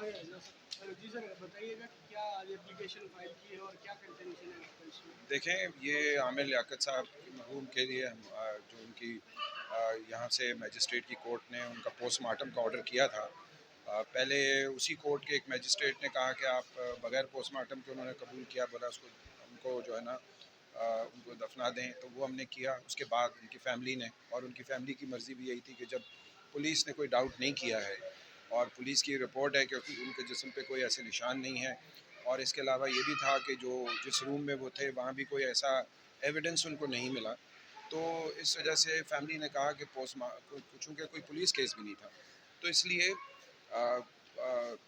जी sir, बताइएगा कि क्या आज एप्लीकेशन फाइल की है और क्या कंटेंशन है आपका इसमें? देखें, ये आमिर लियाकत साहब की मरहूम के लिए हम जो उनकी यहाँ से मजिस्ट्रेट की कोर्ट ने उनका पोस्टमार्टम का ऑर्डर किया था। पहले उसी कोर्ट के एक मजिस्ट्रेट ने कहा कि आप बगैर पोस्टमार्टम के, उन्होंने कबूल किया, बोला उसको उनको जो है ना उनको दफना दें, तो वो हमने किया। उसके बाद उनकी फ़ैमिली ने, और उनकी फ़ैमिली की मर्ज़ी भी यही थी कि जब पुलिस ने कोई डाउट नहीं किया है और पुलिस की रिपोर्ट है कि उनके जिस्म पे कोई ऐसे निशान नहीं है, और इसके अलावा ये भी था कि जो जिस रूम में वो थे वहाँ भी कोई ऐसा एविडेंस उनको नहीं मिला, तो इस वजह से फैमिली ने कहा कि चूँकि कोई पुलिस केस भी नहीं था, तो इसलिए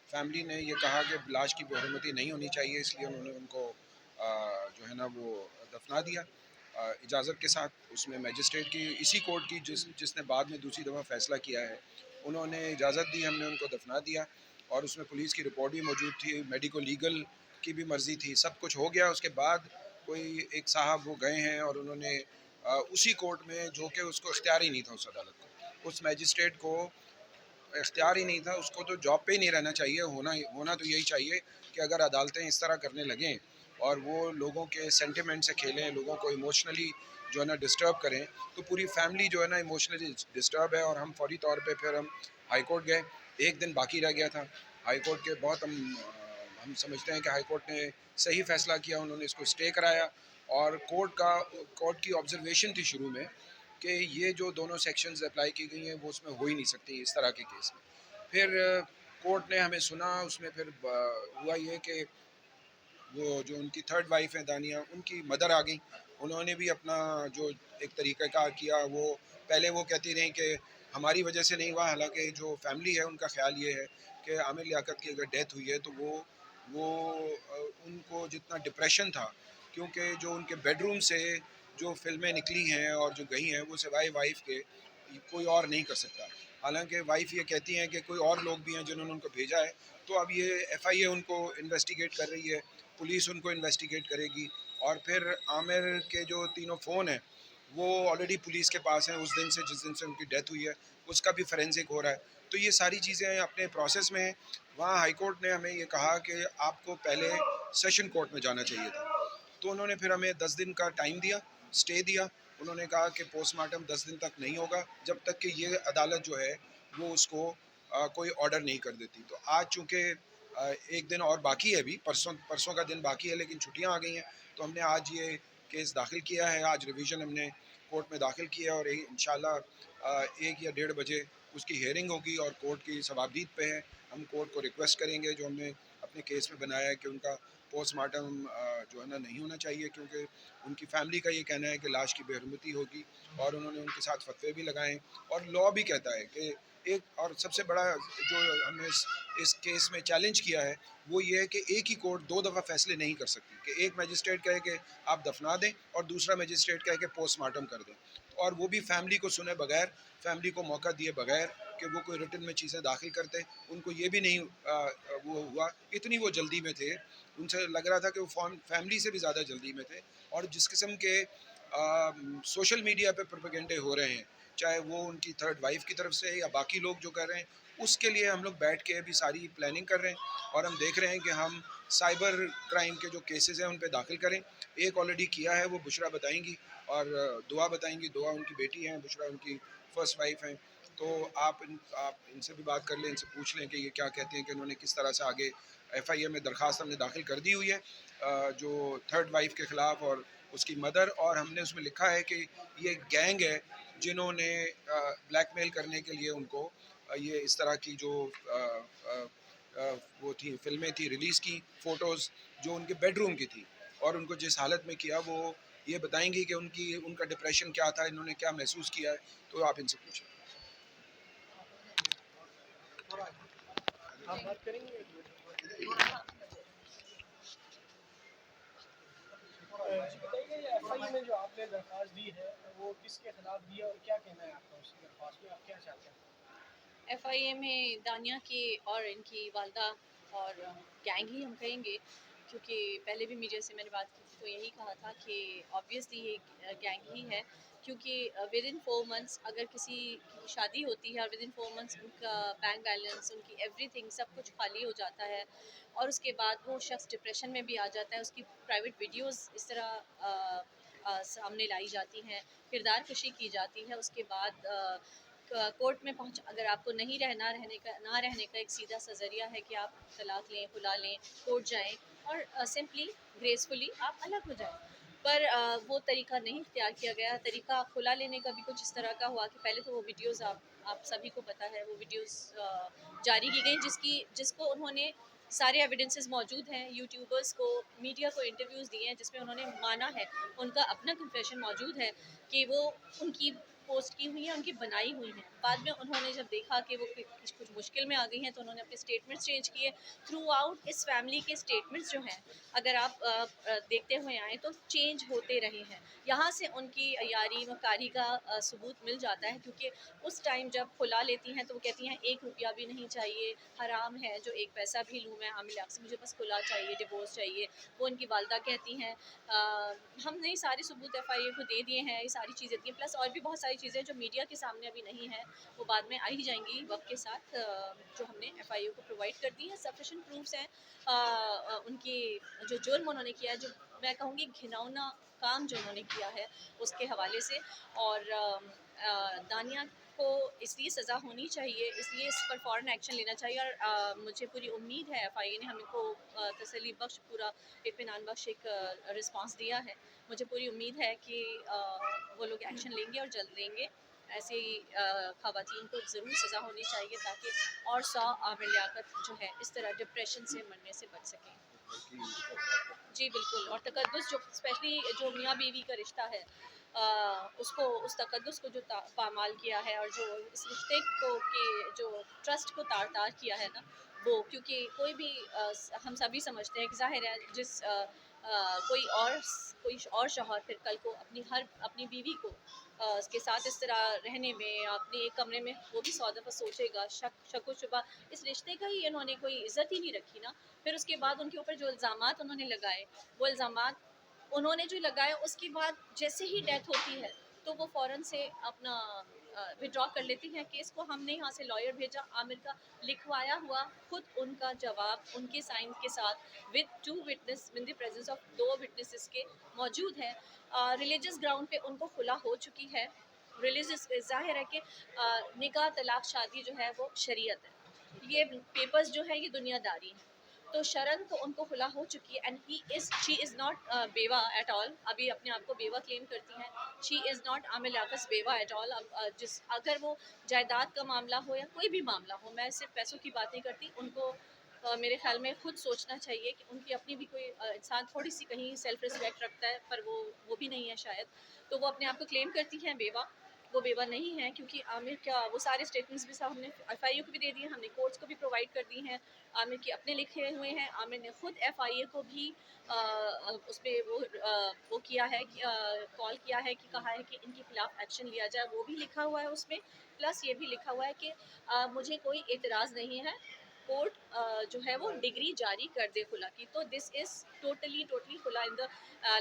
फैमिली ने ये कहा कि लाश की बहरमती नहीं होनी चाहिए, इसलिए उन्होंने उनको जो है ना वो दफना दिया इजाज़त के साथ। उसमें मजिस्ट्रेट की, इसी कोर्ट की, जिसने बाद में दूसरी दफ़ा फ़ैसला किया है, उन्होंने इजाज़त दी, हमने उनको दफना दिया। और उसमें पुलिस की रिपोर्ट भी मौजूद थी, मेडिको लीगल की भी मर्ज़ी थी, सब कुछ हो गया। उसके बाद कोई एक साहब वो गए हैं और उन्होंने उसी कोर्ट में, जो कि उसको इख्तियार ही नहीं था, उस अदालत को, उस मजिस्ट्रेट को इख्तियार ही नहीं था, उसको तो जॉब पे ही नहीं रहना चाहिए। होना तो यही चाहिए कि अगर अदालतें इस तरह करने लगें और वो लोगों के सेंटिमेंट से खेलें, लोगों को इमोशनली जो है ना डिस्टर्ब करें, तो पूरी फैमिली जो है ना इमोशनली डिस्टर्ब है। और हम फौरी तौर पे फिर हम हाई कोर्ट गए, एक दिन बाकी रह गया था। हाई कोर्ट के बहुत हम समझते हैं कि हाई कोर्ट ने सही फ़ैसला किया, उन्होंने इसको स्टे कराया। और कोर्ट की ऑब्जर्वेशन थी शुरू में कि ये जो दोनों सेक्शंस अप्लाई की गई हैं वो उसमें हो ही नहीं सकती इस तरह के केस में। फिर कोर्ट ने हमें सुना, उसमें फिर हुआ ये कि वो जो उनकी थर्ड वाइफ हैं दानिया, उनकी मदर आ गई। उन्होंने भी अपना जो एक तरीक़ाकार किया, वो पहले वो कहती रहीं कि हमारी वजह से नहीं हुआ, हालांकि जो फैमिली है उनका ख्याल ये है कि आमिर लियाकत की अगर डेथ हुई है तो वो उनको जितना डिप्रेशन था, क्योंकि जो उनके बेडरूम से जो फ़िल्में निकली हैं और जो गई हैं वो सिवाय वाइफ के कोई और नहीं कर सकता। हालांकि वाइफ ये कहती हैं कि कोई और लोग भी हैं जिन्होंने उनको भेजा है। तो अब ये एफआईए उनको इन्वेस्टिगेट कर रही है, पुलिस उनको इन्वेस्टिगेट करेगी। और फिर आमिर के जो तीनों फ़ोन हैं वो ऑलरेडी पुलिस के पास हैं, उस दिन से, जिस दिन से उनकी डेथ हुई है, उसका भी फोरेंसिक हो रहा है। तो ये सारी चीज़ें अपने प्रोसेस में हैं। वहाँ हाई कोर्ट ने हमें ये कहा कि आपको पहले सेशन कोर्ट में जाना चाहिए था, तो उन्होंने फिर हमें 10 दिन का टाइम दिया, स्टे दिया। उन्होंने कहा कि पोस्टमार्टम 10 दिन तक नहीं होगा जब तक कि ये अदालत जो है वो उसको कोई ऑर्डर नहीं कर देती। तो आज चूँकि एक दिन और बाकी है, अभी परसों परसों का दिन बाकी है, लेकिन छुट्टियाँ आ गई हैं, तो हमने आज ये केस दाखिल किया है। आज रिवीजन हमने कोर्ट में दाखिल किया और इंशाल्लाह 1 या डेढ़ बजे उसकी हियरिंग होगी और कोर्ट की सवाबदीद पे है। हम कोर्ट को रिक्वेस्ट करेंगे, जो हमने अपने केस में बनाया है, कि उनका पोस्टमार्टम जो है ना नहीं होना चाहिए, क्योंकि उनकी फैमिली का ये कहना है कि लाश की बेहरमती होगी, और उन्होंने उनके साथ फतवे भी लगाए। और लॉ भी कहता है कि एक, और सबसे बड़ा जो हमने इस केस में चैलेंज किया है वो ये है कि एक ही कोर्ट दो दफ़ा फैसले नहीं कर सकती, कि एक मजिस्ट्रेट कहे कि आप दफना दें और दूसरा मजिस्ट्रेट कहे कि पोस्टमार्टम कर दें, और वो भी फैमिली को सुने बगैर, फैमिली को मौका दिए बगैर कि वो कोई रिटन में चीज़ें दाखिल करते। उनको ये भी नहीं वो हुआ, इतनी वो जल्दी में थे, उनसे लग रहा था कि वो फैमिली से भी ज़्यादा जल्दी में थे। और जिस किस्म के सोशल मीडिया पे प्रोपेगेंडे हो रहे हैं, चाहे वो उनकी थर्ड वाइफ की तरफ से है या बाकी लोग जो कर रहे हैं, उसके लिए हम लोग बैठ के अभी सारी प्लानिंग कर रहे हैं। और हम देख रहे हैं कि हम साइबर क्राइम के जो केसेस हैं उन पे दाखिल करें। एक ऑलरेडी किया है, वो बुशरा बताएंगी, और दुआ बताएंगी। दुआ उनकी बेटी हैं, बुशरा उनकी फर्स्ट वाइफ हैं। तो आप इनसे भी बात कर लें, इनसे पूछ लें कि ये क्या कहते हैं कि उन्होंने किस तरह से आगे एफआईए में दरख्वास्त हमने दाखिल कर दी हुई है जो थर्ड वाइफ के ख़िलाफ़ और उसकी मदर। और हमने उसमें लिखा है कि ये गैंग है जिन्होंने ब्लैकमेल करने के लिए उनको ये इस तरह की जो वो थी फ़िल्में थी रिलीज़ की, फ़ोटोज़ जो उनके बेडरूम की थी, और उनको जिस हालत में किया वो ये बताएंगी कि उनका डिप्रेशन क्या था, इन्होंने क्या महसूस किया है। तो आप इनसे पूछें। आप बात करेंगे? जी बताइए, ये एफआईए में जो आपने दरख्वास्त दी है वो किसके खिलाफ दी है और क्या कहना है आपका उसकी दरख्वास्त में, आप क्या चाहते हैं? एफआईए में दानिया की और इनकी वालदा और गैंग ही हम कहेंगे क्योंकि पहले भी मीडिया से मैंने बात की थी तो यही कहा था कि ऑब्वियसली ये गैंग ही है, क्योंकि विद इन 4 मंथ्स अगर किसी की शादी होती है और विद इन 4 मंथ्स उनका बैंक बैलेंस, उनकी एवरीथिंग सब कुछ खाली हो जाता है और उसके बाद वो शख्स डिप्रेशन में भी आ जाता है। उसकी प्राइवेट वीडियोस इस तरह सामने लाई जाती हैं, किरदार कशी की जाती है। उसके बाद कोर्ट में पहुंच, अगर आपको नहीं रहने का एक सीधा सा ज़रिया है कि आप तलाक लें, खुला लें, कोर्ट जाएं और सिंपली ग्रेसफुली आप अलग हो जाएं। पर वो तरीका नहीं इख्तियार किया गया। तरीका खुला लेने का भी कुछ इस तरह का हुआ कि पहले तो वो वीडियोस आप सभी को पता है, वो वीडियोस जारी की गई जिसको उन्होंने सारे एविडेंसेस मौजूद हैं, यूट्यूबर्स को, मीडिया को इंटरव्यूज़ दिए हैं जिसमें उन्होंने माना है, उनका अपना कन्फेशन मौजूद है कि वो उनकी पोस्ट की हुई है, उनकी बनाई हुई है। बाद में उन्होंने जब देखा कि वो कुछ मुश्किल में आ गई हैं तो उन्होंने अपने स्टेटमेंट्स चेंज किए। थ्रू आउट इस फैमिली के स्टेटमेंट्स जो हैं, अगर आप देखते हुए आएँ तो चेंज होते रहे हैं। यहाँ से उनकी यारी वकारी का सबूत मिल जाता है, क्योंकि उस टाइम जब खुला लेती हैं तो वो कहती हैं 1 रुपया भी नहीं चाहिए, हराम है जो 1 पैसा भी लूँ मैं आमिर लियाकत से, मुझे बस खुला चाहिए, डिवोर्स चाहिए। वो उनकी वालिदा कहती हैं हमने सारे सबूत एफआईए को दे दिए हैं, ये सारी चीज़ें दी हैं, प्लस और भी बहुत सारी चीज़ें जो मीडिया के सामने अभी नहीं है, वो बाद में आ ही जाएंगी वक्त के साथ, जो हमने एफआईए को प्रोवाइड कर दी है। सफिशेंट प्रूफ्स हैं उनकी, जो जुर्म उन्होंने किया है, जो मैं कहूँगी घिनौना काम जो उन्होंने किया है उसके हवाले से। और दानिया को इसलिए सज़ा होनी चाहिए, इसलिए इस पर फ़ौरन एक्शन लेना चाहिए। और मुझे पूरी उम्मीद है एफआईए ने हमको तसल्ली बख्श, पूरा इत्मीनान बख्श एक रिस्पांस दिया है। मुझे पूरी उम्मीद है कि वो लोग एक्शन लेंगे और जल्द लेंगे। ऐसी ख़वातीन को ज़रूर सज़ा होनी चाहिए ताकि और 100 आमिर लियाकत जो है इस तरह डिप्रेशन से मरने से बच सकें। जी बिल्कुल। और तकद्दुस जो स्पेशली जो मियाँ बीवी का रिश्ता है, उसको, उस तकद्दुस को जो पामाल किया है और जो इस रिश्ते को के जो ट्रस्ट को तार तार किया है ना, वो, क्योंकि कोई भी हम सभी समझते हैं कि जाहिर है जिस कोई और शौहर फिर कल को अपनी बीवी को उसके साथ इस तरह रहने में, अपने एक कमरे में, वो भी 100 दफ़ा सोचेगा। शक व शुबा, इस रिश्ते का ही इन्होंने कोई इज़्ज़त ही नहीं रखी ना। फिर उसके बाद उनके ऊपर जो इल्ज़ामात उन्होंने लगाए, वो इल्ज़ामात उन्होंने जो लगाए, उसके बाद जैसे ही डेथ होती है तो वो फ़ौरन से अपना विथड्रॉ कर लेती हैं केस को। हमने यहाँ से लॉयर भेजा, आमिर का लिखवाया हुआ खुद उनका जवाब उनके साइन के साथ with 2 witness, in the presence of 2 witnesses के मौजूद है। रिलीजियस ग्राउंड पे उनको खुला हो चुकी है। रिलीजियस ज़ाहिर है कि निकाह, तलाक, शादी जो है वो शरीयत है, ये पेपर्स जो है ये दुनियादारी है। तो शरण तो उनको खुला हो चुकी है, एंड शी इज़ नॉट बेवा एट ऑल। अभी अपने आप को बेवा क्लेम करती हैं। She is not Aamir Liaquat बेवा एट ऑल। जिस अगर वो जायदाद का मामला हो या कोई भी मामला हो, मैं सिर्फ पैसों की बात नहीं करती, उनको मेरे ख्याल में खुद सोचना चाहिए कि उनकी अपनी भी कोई इंसान थोड़ी सी कहीं सेल्फ रिस्पेक्ट रखता है, पर वो भी नहीं है शायद। तो वो अपने आप को क्लेम करती हैं बेवा, वो बेवा नहीं है, क्योंकि आमिर का वो सारे स्टेटमेंट्स भी साहब हमने एफआईए को भी दे दिए, हमने कोर्ट्स को भी प्रोवाइड कर दी हैं। आमिर के अपने लिखे हुए हैं। आमिर ने खुद एफआईए को भी उस पर वो किया है कि कॉल किया है कि कहा है कि इनके खिलाफ एक्शन लिया जाए, वो भी लिखा हुआ है उसमें। प्लस ये भी लिखा हुआ है कि मुझे कोई एतराज़ नहीं है, कोर्ट जो है वो डिग्री जारी कर दे खुला की। तो दिस इज़ टोटली टोटली खुला इन द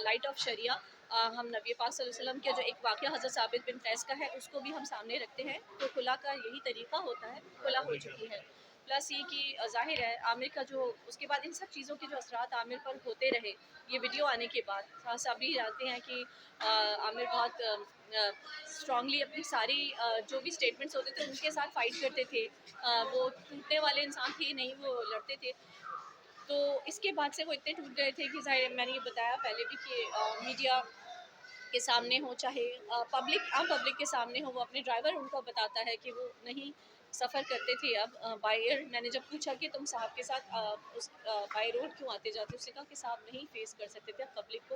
लाइट ऑफ शरिया। हम नबी पाक सल्लल्लाहु अलैहि वसल्लम के जो एक वाक़या हज़रत साबित बिन कैस का है, उसको भी हम सामने रखते हैं। तो खुला का यही तरीका होता है, खुला हो चुकी है। प्लस ये कि ज़ाहिर है आमिर का जो उसके बाद इन सब चीज़ों के जो असरात आमिर पर होते रहे, ये वीडियो आने के बाद सभी जानते हैं कि आमिर बहुत स्ट्रांगली अपनी सारी जो भी स्टेटमेंट्स होते थे उनके साथ फाइट करते थे। वो टूटने वाले इंसान थे नहीं, वो लड़ते थे। तो इसके बाद से वो इतने टूट गए थे कि ज़ाहिर, मैंने ये बताया पहले भी कि मीडिया के सामने हो, चाहे पब्लिक आम पब्लिक के सामने हो, वो अपने ड्राइवर उनको बताता है कि वो नहीं सफ़र करते थे अब बाय एयर। मैंने जब पूछा कि तुम साहब के साथ उस बाय रोड क्यों आते जाते, उसने कहा कि साहब नहीं फेस कर सकते थे अब पब्लिक को।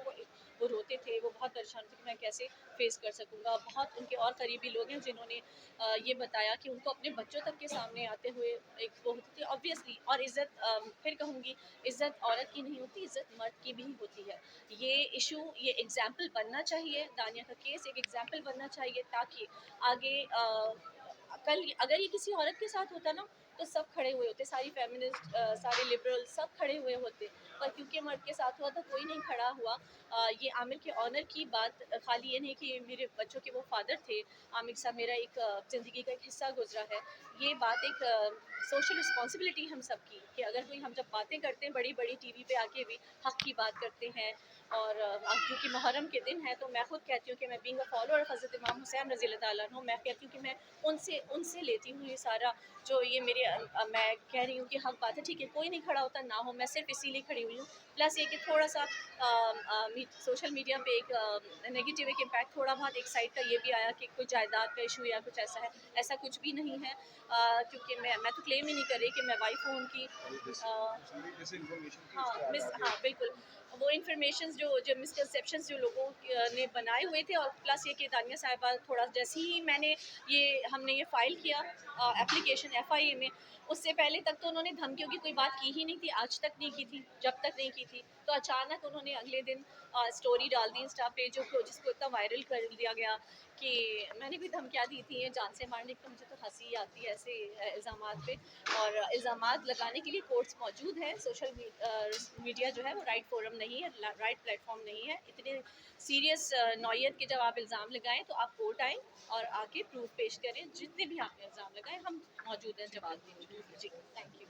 वो रोते थे, वो बहुत परेशान थे कि मैं कैसे फेस कर सकूँगा। बहुत उनके और करीबी लोग हैं जिन्होंने ये बताया कि उनको अपने बच्चों तक के सामने आते हुए एक वो होती थी ऑब्वियसली। और इज़्ज़त, फिर कहूँगी, इज़्ज़त औरत की नहीं होती, इज़्ज़त मर्द की भी होती है। ये इशू, ये एग्जाम्पल बनना चाहिए, दानिया का केस एक एग्जाम्पल बनना चाहिए, ताकि आगे कल अगर ये किसी औरत के साथ होता ना, तो सब खड़े हुए होते, सारी फेमिनिस्ट सारे लिबरल सब खड़े हुए होते, पर क्योंकि मर्द के साथ हुआ तो कोई नहीं खड़ा हुआ। ये आमिर के ऑनर की बात खाली ये नहीं कि मेरे बच्चों के वो फादर थे, आमिर साहब मेरा एक ज़िंदगी का एक हिस्सा गुजरा है। ये बात एक सोशल रिस्पॉन्सिबिलिटी हम सब की, कि अगर कोई हम जब बातें करते हैं बड़ी बड़ी टीवी पे आके भी हक की बात करते हैं, और क्योंकि मुहर्रम के दिन है तो मैं खुद कहती हूँ कि मैं बीइंग अ फॉलोअर ऑफ हज़रत इमाम हुसैन रज़ी अल्लाह ताला अन्हु, मैं कहती हूँ कि मैं उनसे उनसे लेती हूँ ये सारा, जो ये मेरे मैं कह रही हूँ कि हक बात है, ठीक है कोई नहीं खड़ा होता ना हो, मैं सिर्फ इसीलिए खड़ी हुई हूँ। प्लस ये कि थोड़ा सा सोशल मीडिया पे एक नेगेटिव एक इम्पैक्ट थोड़ा बहुत एक साइड का ये भी आया कि कोई जायदाद का इशू या कुछ ऐसा है, ऐसा कुछ भी नहीं है। क्योंकि मैं तो क्लेम ही नहीं कर रही कि मैं वाइफ हूँ उनकी। हाँ हाँ बिल्कुल, वो इन्फॉर्मेशन जो मिसकंसेप्शंस जो लोगों ने बनाए हुए थे, और प्लस ये कि दानिया साहिबा थोड़ा जैसे ही हमने ये फ़ाइल किया एप्लीकेशन एफआईए में, उससे पहले तक तो उन्होंने धमकियों की कोई बात की ही नहीं थी, आज तक नहीं की थी, जब तक नहीं की थी। तो अचानक उन्होंने अगले दिन स्टोरी डाल दी इंस्टा पे, जिसको इतना वायरल कर दिया गया कि मैंने भी धमकियाँ दी थी ये जान से मारने की। तो मुझे तो हंसी आती है ऐसे इल्ज़ामात पे, और इल्ज़ामात लगाने के लिए कोर्ट्स मौजूद है। मीडिया जो है वो राइट फोरम नहीं है, राइट प्लेटफॉर्म नहीं है। इतने सीरियस नौयत के जब आप इल्ज़ाम लगाएं तो आप कोर्ट आएँ और आके प्रूफ पेश करें, जितने भी आपने इल्ज़ाम लगाए हम मौजूद हैं जवाब देने के लिए। जी, थैंक यू।